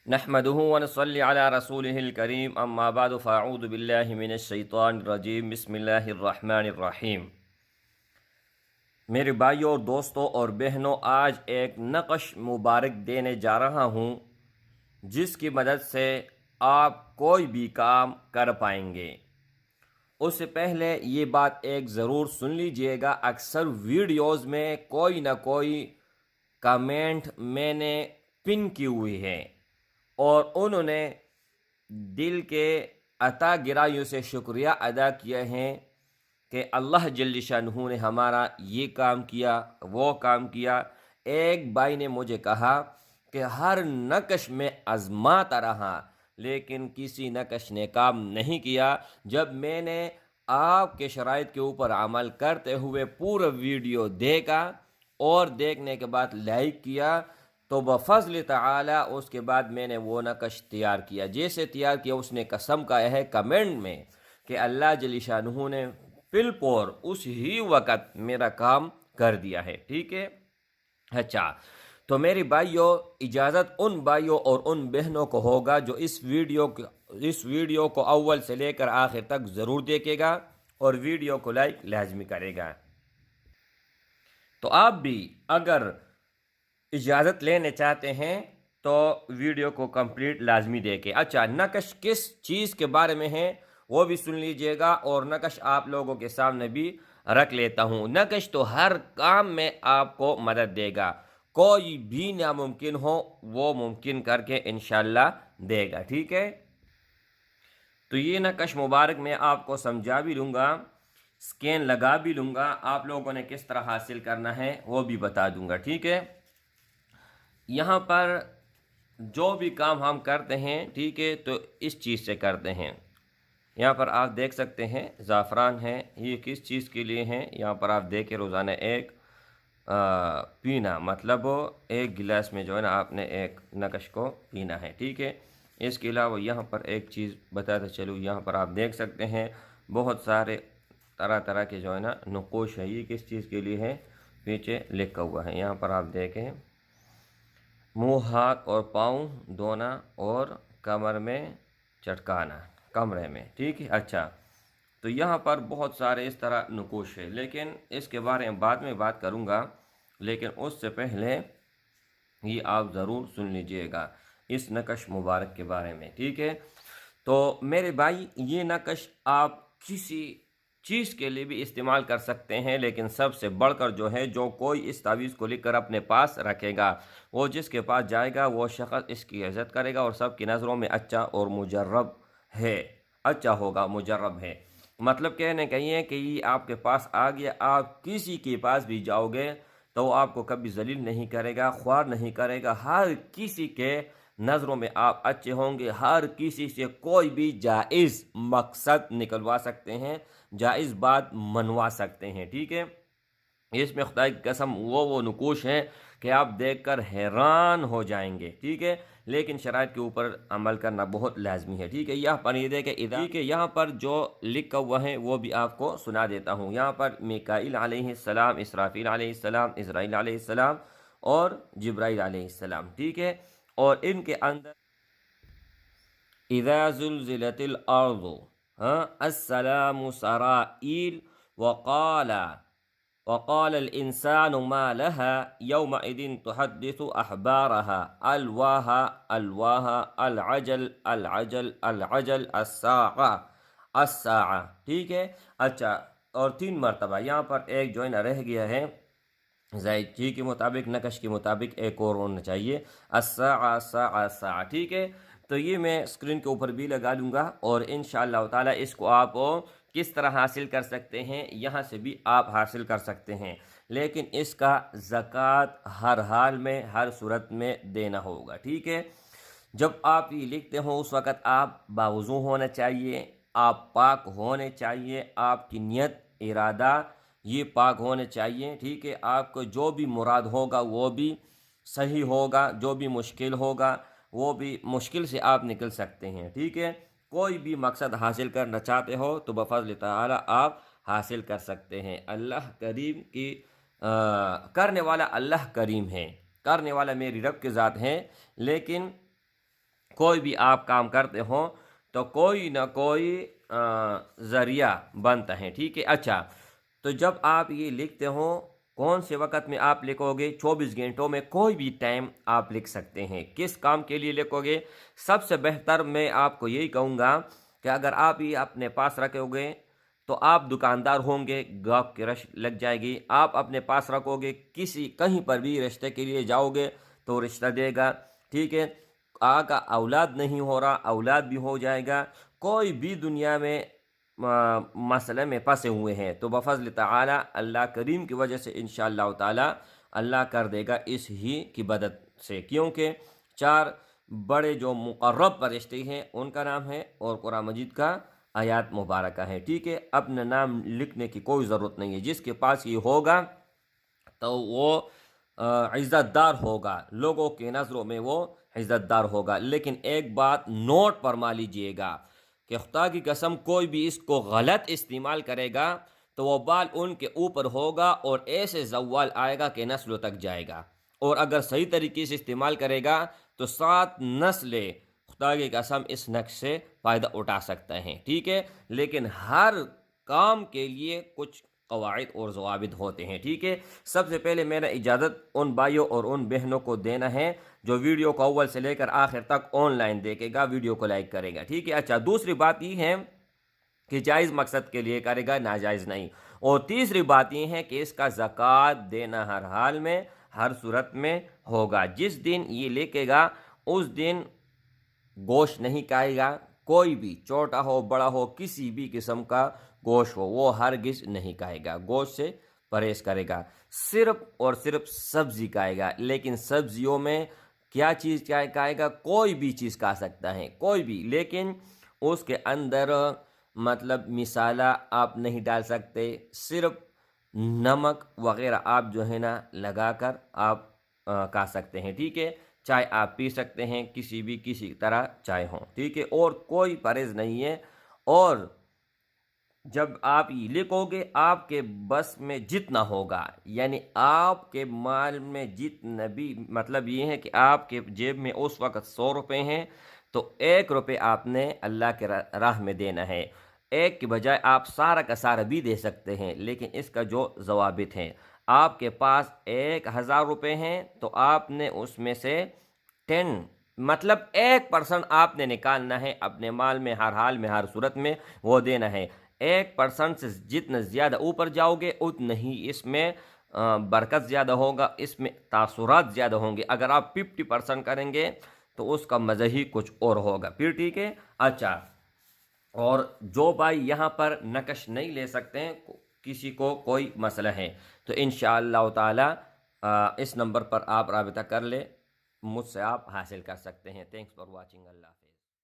नहमदुहु व नसल्ली अला रसूलिहिल करीम अम्मा बाद फ़अऊज़ु बिल्लाहि मिनश शैतानिर रजीम बिस्मिल्लाहिर रहमानिर रहीम। मेरे भाइयों और दोस्तों और बहनों, आज एक नक़श मुबारक देने जा रहा हूँ जिसकी मदद से आप कोई भी काम कर पाएंगे। उससे पहले ये बात एक ज़रूर सुन लीजिएगा, अक्सर वीडियोज़ में कोई ना कोई कमेंट मैंने पिन की हुई है और उन्होंने दिल के अता गिराइयों से शुक्रिया अदा किया है कि अल्लाह जल्ल शानहू ने हमारा ये काम किया, वो काम किया। एक भाई ने मुझे कहा कि हर नकश में आजमाता रहा लेकिन किसी नकश ने काम नहीं किया। जब मैंने आपके शराइत के ऊपर अमल करते हुए पूरा वीडियो देखा और देखने के बाद लाइक किया तो बफज़ल ताला उसके बाद मैंने वो नकश तैयार किया। जैसे तैयार किया उसने कसम खाया है कमेंट में कि अल्लाह जल्ल शानहू ने फिलपोर उस ही वक़्त मेरा काम कर दिया है। ठीक है, अच्छा। तो मेरी भाइयों, इजाज़त उन भाइयों और उन बहनों को होगा जो इस वीडियो को अव्वल से लेकर आखिर तक ज़रूर देखेगा और वीडियो को लाइक लाजमी करेगा। तो आप भी अगर इजाज़त लेने चाहते हैं तो वीडियो को कंप्लीट लाजमी देखें। अच्छा, नकश किस चीज़ के बारे में है वो भी सुन लीजिएगा और नकश आप लोगों के सामने भी रख लेता हूँ। नकश तो हर काम में आपको मदद देगा, कोई भी नामुमकिन हो वो मुमकिन करके इंशाल्लाह देगा। ठीक है, तो ये नकश मुबारक मैं आपको समझा भी लूँगा, स्कैन लगा भी लूँगा, आप लोगों ने किस तरह हासिल करना है वो भी बता दूँगा। ठीक है, यहाँ पर जो भी काम हम करते हैं, ठीक है, तो इस चीज़ से करते हैं। यहाँ पर आप देख सकते हैं ज़ाफ़रान है, ये किस चीज़ के लिए है। यहाँ पर आप देखें रोज़ाना एक पीना, मतलब एक गिलास में जो है ना आपने एक नकश को पीना है। ठीक है, इसके अलावा यहाँ पर एक चीज़ बताते चलूँ, यहाँ पर आप देख सकते हैं बहुत सारे तरह तरह के जो है ना नक़ूश है। ये किस चीज़ के लिए है पीछे लिखा हुआ है। यहाँ पर आप देखें मुँह, हाथ और पाँव धोना और कमर में चटकाना, कमरे में। ठीक है, अच्छा। तो यहाँ पर बहुत सारे इस तरह नक़ूश है, लेकिन इसके बारे में बाद में बात करूँगा। लेकिन उससे पहले ये आप ज़रूर सुन लीजिएगा इस नकश मुबारक के बारे में। ठीक है, तो मेरे भाई ये नकश आप किसी चीज़ के लिए भी इस्तेमाल कर सकते हैं, लेकिन सबसे बढ़कर जो है, जो कोई इस तावीज़ को लिखकर अपने पास रखेगा, वो जिसके पास जाएगा वो शख्स इसकी इज़्ज़त करेगा और सबकी नज़रों में अच्छा और मुजर्रब है, अच्छा होगा, मुजर्रब है। मतलब कहने का ये है कि ये आपके पास आ गया, आप किसी के पास भी जाओगे तो आपको कभी जलील नहीं करेगा, ख्वार नहीं करेगा। हर किसी के नज़रों में आप अच्छे होंगे, हर किसी से कोई भी जायज़ मकसद निकलवा सकते हैं, जायज़ बात मनवा सकते हैं। ठीक है, इसमें खुदा की कसम वो नक़ूश हैं कि आप देखकर हैरान हो जाएंगे। ठीक है, लेकिन शराइत के ऊपर अमल करना बहुत लाजमी है। ठीक है, यहाँ पर ये देखें ठीक है, यहाँ पर जो लिखा हुआ है वो भी आपको सुना देता हूँ। यहाँ पर मीकाईल अलैहिस्सलाम, इसराफील अलैहिस्सलाम, इज़राइल अलैहिस्सलाम और जिब्राईल अलैहिस्सलाम। ठीक है, और इनके अंदर इज़ा ज़ुलज़िलतिल अर्ज़ु, हाँ, अस्सलामु सराईल वक़ाला वक़ाल इंसानु मा लहा यौमइदिन तुहद्दिसु अखबारहा अलवाहा अलवाहा अलअजल अलअजल अलअजल अस्साअ अस्साअ। ठीक है, अच्छा। और 3 मरतबा यहाँ पर एक जो है ना रह गया है, जी के मुताबिक, नकश के मुताबिक एक और होना चाहिए, अस्साअ अस्साअ अस्साअ। ठीक है, तो ये मैं स्क्रीन के ऊपर भी लगा दूंगा और इंशाअल्लाह ताला इसको आप किस तरह हासिल कर सकते हैं, यहाँ से भी आप हासिल कर सकते हैं, लेकिन इसका ज़कात हर हाल में, हर सूरत में देना होगा। ठीक है, जब आप ये लिखते हो उस वक़्त आप बावज़ू होना चाहिए, आप पाक होने चाहिए, आपकी नियत इरादा ये पाक होने चाहिए। ठीक है, आपको जो भी मुराद होगा वो भी सही होगा, जो भी मुश्किल होगा वो भी मुश्किल से आप निकल सकते हैं। ठीक है, कोई भी मकसद हासिल करना चाहते हो तो बफ़ज़्ल ताला आप हासिल कर सकते हैं। अल्लाह करीम की करने वाला अल्लाह करीम है, करने वाला मेरी रब की ज़ात है, लेकिन कोई भी आप काम करते हो तो कोई ना कोई ज़रिया बनता है, ठीक है। अच्छा, तो जब आप ये लिखते हो, कौन से वक़्त में आप लिखोगे? 24 घंटों में कोई भी टाइम आप लिख सकते हैं। किस काम के लिए लिखोगे? सबसे बेहतर मैं आपको यही कहूँगा कि अगर आप ये अपने पास रखोगे तो आप दुकानदार होंगे, गाहक की रश लग जाएगी। आप अपने पास रखोगे, किसी कहीं पर भी रिश्ते के लिए जाओगे तो रिश्ता देगा, ठीक है। आका औलाद नहीं हो रहा, औलाद भी हो जाएगा। कोई भी दुनिया में मसले में फंसे हुए हैं तो बफज़ल ताला अल्लाह करीम की वजह से इंशाअल्लाह ताला अल्लाह कर देगा इस ही की मदद से, क्योंकि 4 बड़े जो मुक़र्रब फरिश्ते हैं उनका नाम है और कुरान मजीद का आयात मुबारक है, ठीक है। अपना नाम लिखने की कोई ज़रूरत नहीं है। जिसके पास ये होगा तो वो इज़्ज़तदार होगा, लोगों की नज़रों में वो इज़्ज़तदार होगा। लेकिन एक बात नोट फरमा लीजिएगा कि खुदा की कसम कोई भी इसको गलत इस्तेमाल करेगा तो वो बाल उनके ऊपर होगा और ऐसे ज़वाल आएगा कि नस्लों तक जाएगा। और अगर सही तरीके से इस्तेमाल करेगा तो 7 नस्लें खुदा की कसम इस नक्श से फ़ायदा उठा सकते हैं, ठीक है। लेकिन हर काम के लिए कुछ कवाइद और ज़वाबित होते हैं, ठीक है। सबसे पहले मेरा इजाज़त उन भाइयों और उन बहनों को देना है जो वीडियो को अव्वल से लेकर आखिर तक ऑनलाइन देखेगा, वीडियो को लाइक करेगा, ठीक है। अच्छा, दूसरी बात ये है कि जायज़ मकसद के लिए करेगा, नाजायज़ नहीं। और तीसरी बात यह है कि इसका ज़कात देना हर हाल में, हर सूरत में होगा। जिस दिन ये लेकेगा उस दिन गोश्त नहीं खाएगा, कोई भी छोटा हो बड़ा हो किसी भी किस्म का गोश्त हो वो हरगिज़ नहीं खाएगा, गोश्त से परहेज करेगा, सिर्फ और सिर्फ सब्ज़ी खाएगा। लेकिन सब्जियों में क्या चीज़ क्या खाएगा? कोई भी चीज़ खा सकता है, कोई भी, लेकिन उसके अंदर मतलब मिसाला आप नहीं डाल सकते, सिर्फ नमक वगैरह आप जो है ना लगाकर आप खा सकते हैं, ठीक है। चाय आप पी सकते हैं, किसी तरह चाय हो, ठीक है। और कोई परहेज नहीं है। और जब आप ये लिखोगे आपके बस में जितना होगा, यानी आपके माल में जितना भी, मतलब ये है कि आपके जेब में उस वक़्त 100 रुपये हैं तो 1 रुपये आपने अल्लाह के राह में देना है। एक की बजाय आप सारा का सारा भी दे सकते हैं, लेकिन इसका जो ज़वाबित है, आपके पास 1000 रुपये हैं तो आपने उसमें से 10 मतलब 1% आपने निकालना है अपने माल में, हर हाल में, हर सूरत में वो देना है। 1% से जितना ज़्यादा ऊपर जाओगे उतना ही इसमें बरकत ज़्यादा होगा, इसमें तासुरात ज़्यादा होंगे। अगर आप 50% करेंगे तो उसका मज़ा ही कुछ और होगा फिर, ठीक है। अच्छा, और जो भाई यहाँ पर नकश नहीं ले सकते हैं, किसी को कोई मसला है तो इंशाअल्लाह ताला इस नंबर पर आप राबिता कर ले, मुझसे आप हासिल कर सकते हैं। Thanks for watching. अल्लाह।